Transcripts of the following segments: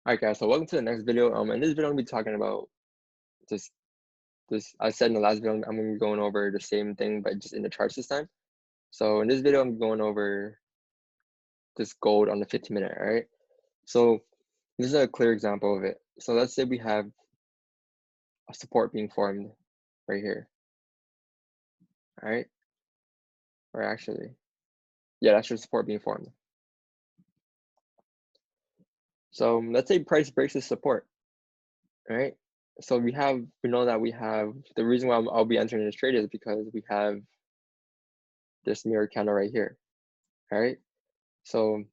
Alright guys, so welcome to the next video. In this video I'm gonna be talking about just this. I said in the last video I'm gonna be going over the same thing but just in the charts this time. So in this video I'm going over this gold on the 15-minute, alright? So this is a clear example of it. So let's say we have a support being formed right here. Alright? Or actually, yeah, that's your support being formed. So let's say price breaks the support, right? So we know that we have the reason why I'll be entering this trade is because we have this mirror candle right here. All right, so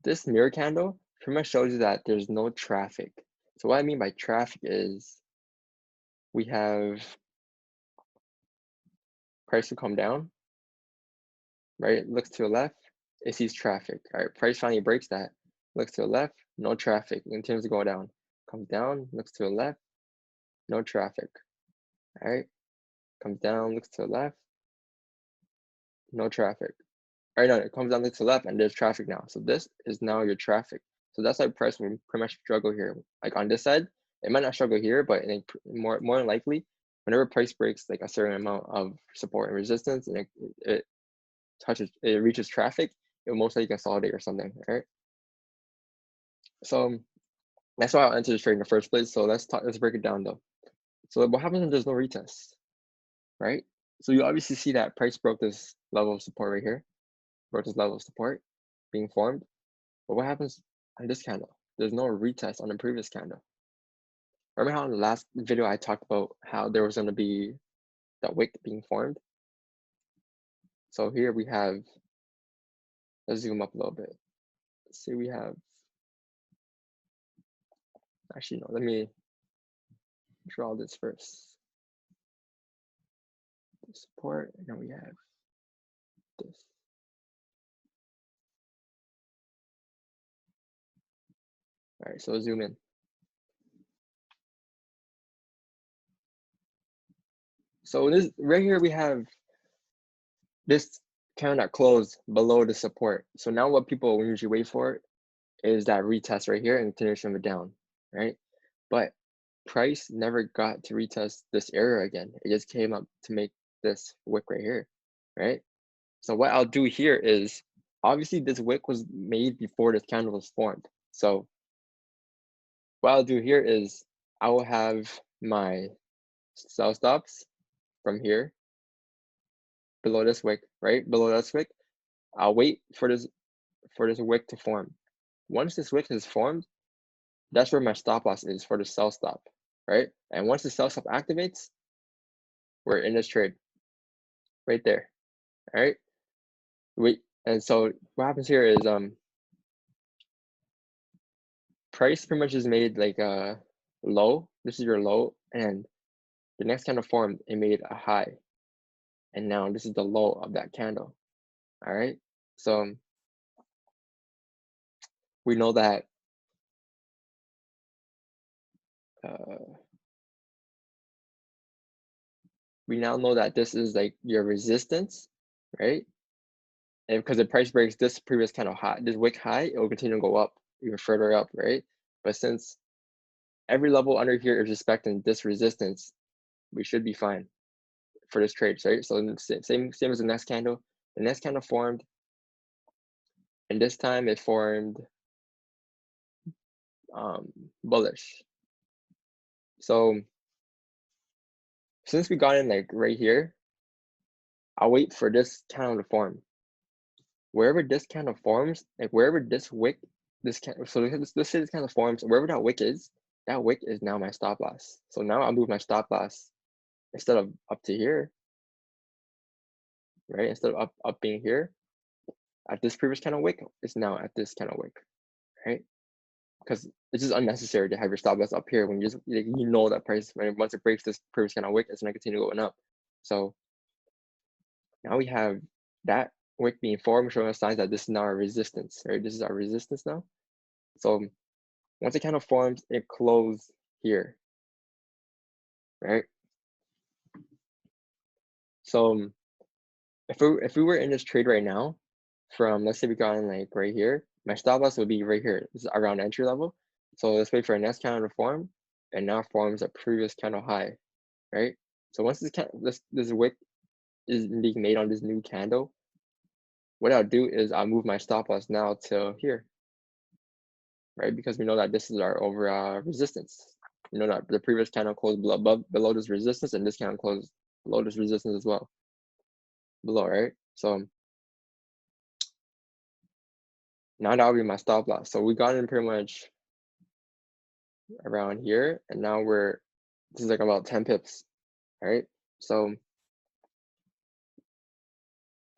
this mirror candle pretty much shows you that there's no traffic. So what I mean by traffic is we have price will come down, right? Looks to the left, it sees traffic. All right, price finally breaks that, looks to the left, no traffic, it continues to go down, comes down, looks to the left, no traffic. All right, comes down, looks to the left, no traffic. All right, no, it comes down, looks to the left, and there's traffic now. So this is now your traffic. So that's why price will pretty much struggle here. Like on this side, it might not struggle here, but more than likely, whenever price breaks like a certain amount of support and resistance, and it reaches traffic, it will most likely consolidate or something. All right. So that's why I'll enter this trade in the first place. So let's break it down though. So what happens when there's no retest, right? So you obviously see that price broke this level of support right here, broke this level of support being formed. But what happens on this candle? There's no retest on the previous candle. Remember how in the last video I talked about how there was going to be that wick being formed? So here we have, let's zoom up a little bit. Let's see, we have, actually no, let me draw this first. The support, and then we have this. All right, so zoom in. So this right here we have this candle that closed below the support. So now what people usually wait for is that retest right here and continuation of it down, right? But price never got to retest this area again. It just came up to make this wick right here, right? So what I'll do here is, obviously this wick was made before this candle was formed. So what I'll do here is I will have my sell stops from here below this wick, right? Below this wick. I'll wait for this wick to form. Once this wick is formed, that's where my stop loss is for the sell stop, right? And once the sell stop activates, we're in this trade right there. All right. Wait, and so what happens here is price pretty much is made like a low. This is your low, and the next candle formed, it made a high. And now this is the low of that candle. All right. So we know that we now know that this is like your resistance, right? And because the price breaks this previous candle high, this wick high, it will continue to go up even further up, right? But since every level under here is respecting this resistance, we should be fine for this trade, right? So same as the next candle. The next candle formed, and this time it formed bullish. So since we got in like right here, I'll wait for this candle to form. Wherever this candle forms, like wherever this wick, this candle, so let's say this candle forms, wherever that wick is now my stop loss. So now I'll move my stop loss instead of up to here, right? Instead of up being here at this previous candle wick, it's now at this candle wick, right? Because it's just unnecessary to have your stop loss up here when you know that price, once it breaks this previous candle wick, it's gonna continue going up. So now we have that wick being formed, showing us signs that this is now our resistance, right? This is our resistance now. So once it kind of forms, it closes here, right? So if we were in this trade right now, from let's say we got in like right here, My stop loss would be right here. This is around entry level. So let's wait for a next candle to form, and now forms a previous candle high, right? So once this wick is being made on this new candle, what I'll do is I'll move my stop loss now to here, right? Because we know that this is our overall resistance. You know that the previous candle closed below this resistance, and this candle closed below this resistance as well, below, right? So now that'll be my stop loss. So we got in pretty much around here, and now this is like about 10 pips, right? So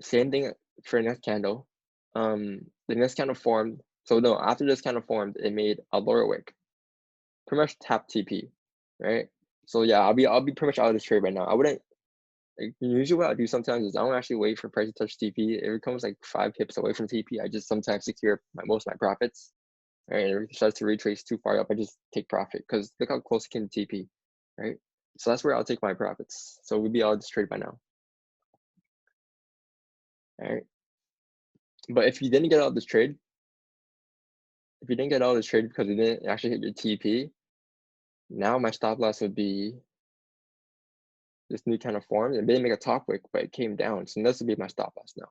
same thing for next candle. The next candle formed. So no, after this candle formed, it made a lower wick. Pretty much tap TP, right? So yeah, I'll be pretty much out of this trade right now. I wouldn't like, usually what I do sometimes is I don't actually wait for price to touch TP. If it comes like 5 pips away from TP, I just sometimes secure most of my profits. Right, and if it starts to retrace too far up, I just take profit because look how close it came to TP, right? So that's where I'll take my profits. So we'd be out of this trade by now. All right. But if you didn't get out of this trade, because you didn't actually hit your TP, now my stop loss would be this new kind of form. It didn't make a top wick, but it came down. So this would be my stop loss now.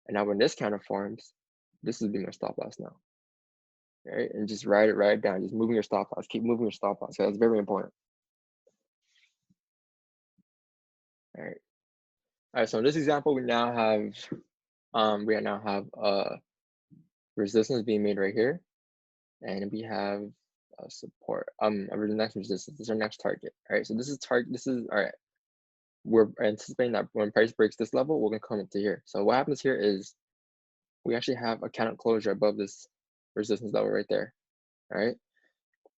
And now when this kind of forms, this would be my stop loss now. Right? And just write it down. Just moving your stop loss. Keep moving your stop loss. So that's very important. All right. All right. So in this example, we now have resistance being made right here, and we have support. Our next resistance. This is our next target. All right. So this is target. This is all right. We're anticipating that when price breaks this level, we're gonna come up to here. So what happens here is we actually have a candle closure above this resistance level right there. All right.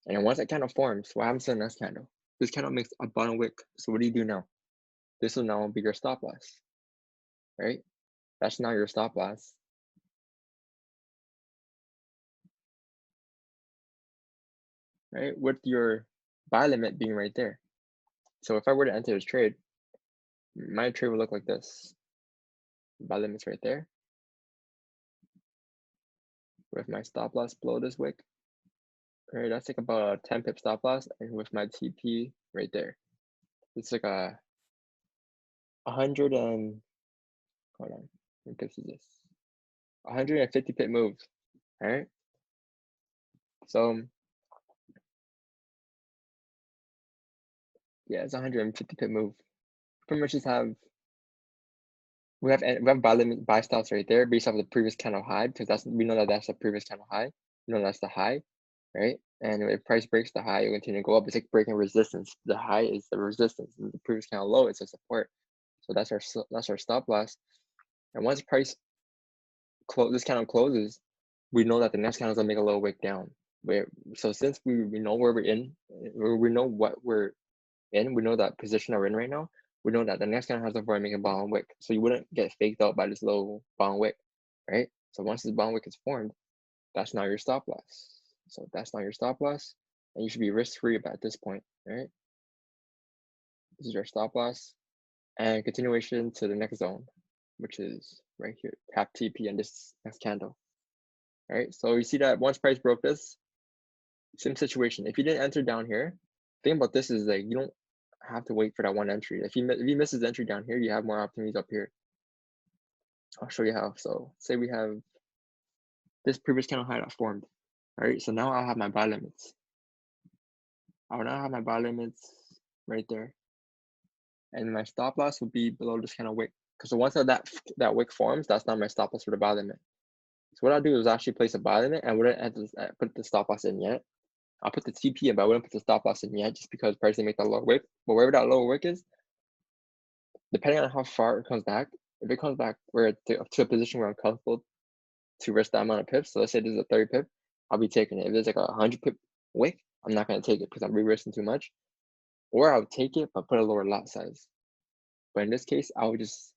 And once that candle forms, what happens to the next candle? This candle makes a bottom wick. So what do you do now? This will now be your stop loss, right? That's now your stop loss. Right? With your buy limit being right there. So if I were to enter this trade, my trade would look like this. Buy limit's right there. With my stop loss below this wick. All right, that's like about a 10 pip stop loss, and with my TP right there. It's like a 100 and hold on, what pips is this? 150 pip move. All right. So yeah, it's 150 pip move. Pretty much just have we have buy stops right there based off the previous candle high, because we know that that's the previous candle high. We know that's the high, right? And if price breaks the high, it will continue to go up. It's like breaking resistance. The high is the resistance, and the previous candle low is a support. So that's our stop loss. And once price this candle closes, we know that the next candle is gonna make a little wick down. So since we know where we're in, or we know what we're in, we know that position that we're in right now, we know that the next candle has to form make a bottom wick. So you wouldn't get faked out by this low bottom wick, right? So once this bottom wick is formed, that's now your stop loss. So that's now your stop loss, and you should be risk-free at this point, right? This is your stop loss, and continuation to the next zone, which is right here, tap TP and this next candle. All right, so you see that once price broke this, same situation. If you didn't enter down here, the thing about this is like you don't have to wait for that one entry. If you miss this entry down here, you have more opportunities up here. I'll show you how. So say we have this previous candle high that formed. All right, so now I'll have my buy limits. I will now have my buy limits right there, and my stop loss will be below this kind of wick. Because once that wick forms, that's not my stop loss for the buy limit. So what I'll do is actually place a buy limit, and I wouldn't have to put the stop loss in yet. I'll put the TP in, but I wouldn't put the stop loss in yet, just because price didn't make that lower wick. But wherever that lower wick is, depending on how far it comes back, if it comes back to a position where I'm comfortable to risk that amount of pips, so let's say this is a 30 pip, I'll be taking it. If there's like a 100 pip wick, I'm not going to take it because I'm re-risking too much. Or I'll take it, but put a lower lot size. But in this case, I would just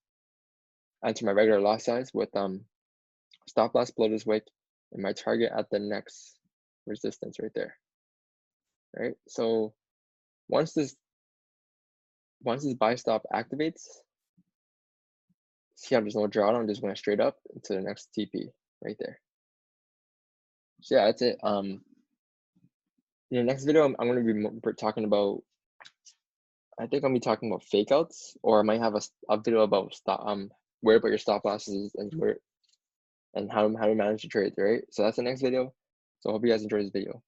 enter my regular lot size with stop loss below this wick and my target at the next resistance right there. Right? So once this buy stop activates, see how there's no drawdown, I'm just going straight up into the next TP right there. So yeah, that's it. In the next video, I'm gonna be talking about. I think I'll be talking about fake outs, or I might have a video about stop where to put your stop losses and where and how to manage the trades. Right. So that's the next video. So I hope you guys enjoy this video.